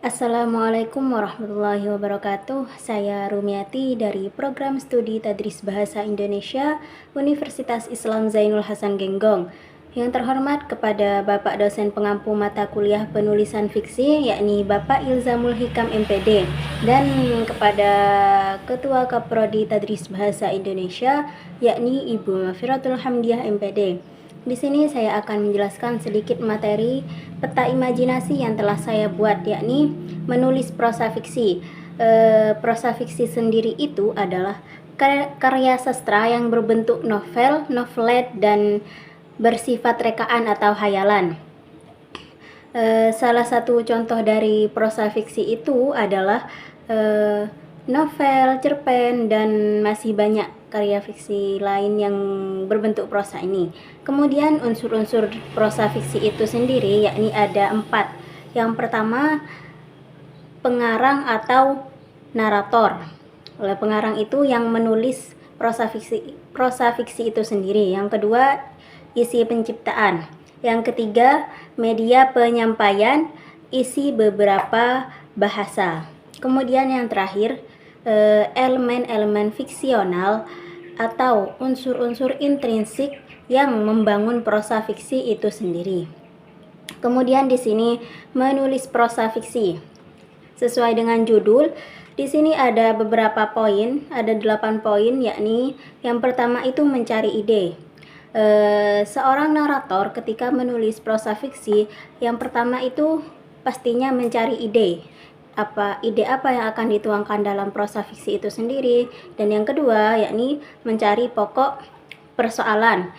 Assalamualaikum warahmatullahi wabarakatuh. Saya Rumiati dari Program Studi Tadris Bahasa Indonesia Universitas Islam Zainul Hasan Genggong. Yang terhormat kepada Bapak dosen pengampu mata kuliah penulisan fiksi, yakni Bapak Ilzamul Hikam MPD, dan kepada Ketua Kaprodi Tadris Bahasa Indonesia, yakni Ibu Mafiratul Hamdiah MPD. Di sini saya akan menjelaskan sedikit materi peta imajinasi yang telah saya buat, yakni menulis prosa fiksi. Prosa fiksi sendiri itu adalah karya sastra yang berbentuk novel, novelet, dan bersifat rekaan atau hayalan. Salah satu contoh dari prosa fiksi itu adalah novel, cerpen, dan masih banyak karya fiksi lain yang berbentuk prosa ini. Kemudian unsur-unsur prosa fiksi itu sendiri yakni ada 4. Yang pertama, pengarang atau narator. Oleh pengarang itu yang menulis prosa fiksi itu sendiri. Yang kedua, isi penciptaan. Yang ketiga, media penyampaian, isi beberapa bahasa. Kemudian yang terakhir, elemen-elemen fiksional atau unsur-unsur intrinsik yang membangun prosa fiksi itu sendiri. Kemudian di sini menulis prosa fiksi. Sesuai dengan judul, di sini ada beberapa poin, ada 8 poin, yakni yang pertama itu mencari ide. Seorang narator ketika menulis prosa fiksi, yang pertama itu pastinya mencari ide. Ide apa yang akan dituangkan dalam prosa fiksi itu sendiri. Dan yang kedua yakni mencari pokok persoalan,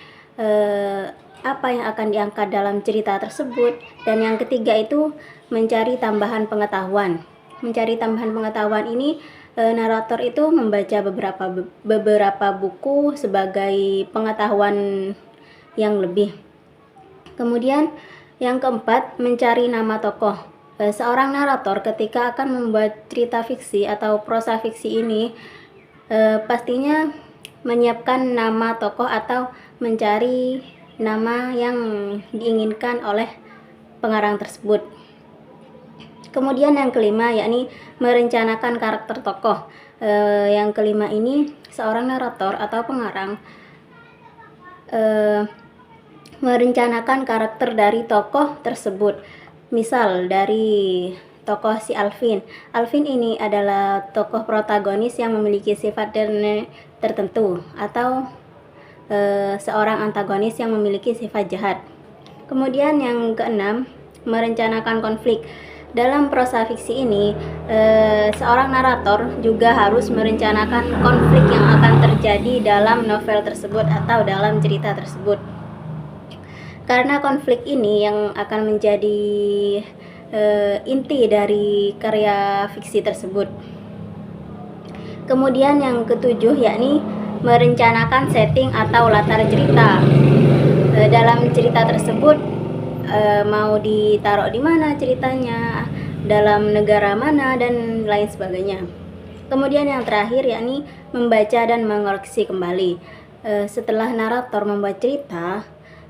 apa yang akan diangkat dalam cerita tersebut. Dan yang ketiga itu mencari tambahan pengetahuan. Mencari tambahan pengetahuan ini, narator itu membaca beberapa buku sebagai pengetahuan yang lebih. Kemudian yang keempat, mencari nama tokoh. Seorang narator ketika akan membuat cerita fiksi atau prosa fiksi ini pastinya menyiapkan nama tokoh atau mencari nama yang diinginkan oleh pengarang tersebut. Kemudian yang kelima yakni merencanakan karakter tokoh. Yang kelima ini, seorang narator atau pengarang merencanakan karakter dari tokoh tersebut. Misal dari tokoh si Alvin. Alvin ini adalah tokoh protagonis yang memiliki sifat tertentu, atau seorang antagonis yang memiliki sifat jahat. Kemudian yang keenam, merencanakan konflik. Dalam prosa fiksi ini, seorang narator juga harus merencanakan konflik yang akan terjadi dalam novel tersebut atau dalam cerita tersebut. Karena konflik ini yang akan menjadi inti dari karya fiksi tersebut. Kemudian yang ketujuh yakni merencanakan setting atau latar cerita. Dalam cerita tersebut mau ditaruh di mana ceritanya, dalam negara mana, dan lain sebagainya. Kemudian yang terakhir yakni membaca dan mengoreksi kembali. Setelah narator membuat cerita,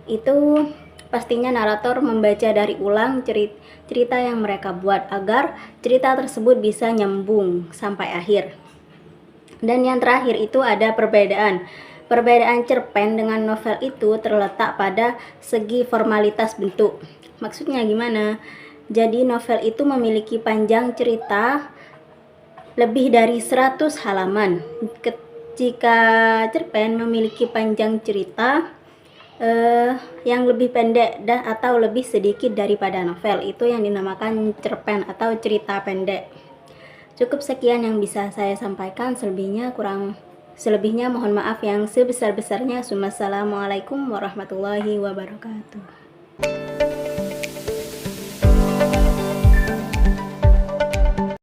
itu pastinya narator membaca dari ulang cerita yang mereka buat agar cerita tersebut bisa nyambung sampai akhir. Dan yang terakhir itu ada perbedaan. Perbedaan cerpen dengan novel itu terletak pada segi formalitas bentuk. Maksudnya gimana? Jadi novel itu memiliki panjang cerita lebih dari 100 halaman. Jika cerpen memiliki panjang cerita yang lebih pendek atau lebih sedikit daripada novel, itu yang dinamakan cerpen atau cerita pendek. Cukup sekian yang bisa saya sampaikan, selebihnya mohon maaf yang sebesar-besarnya. Wassalamualaikum warahmatullahi wabarakatuh.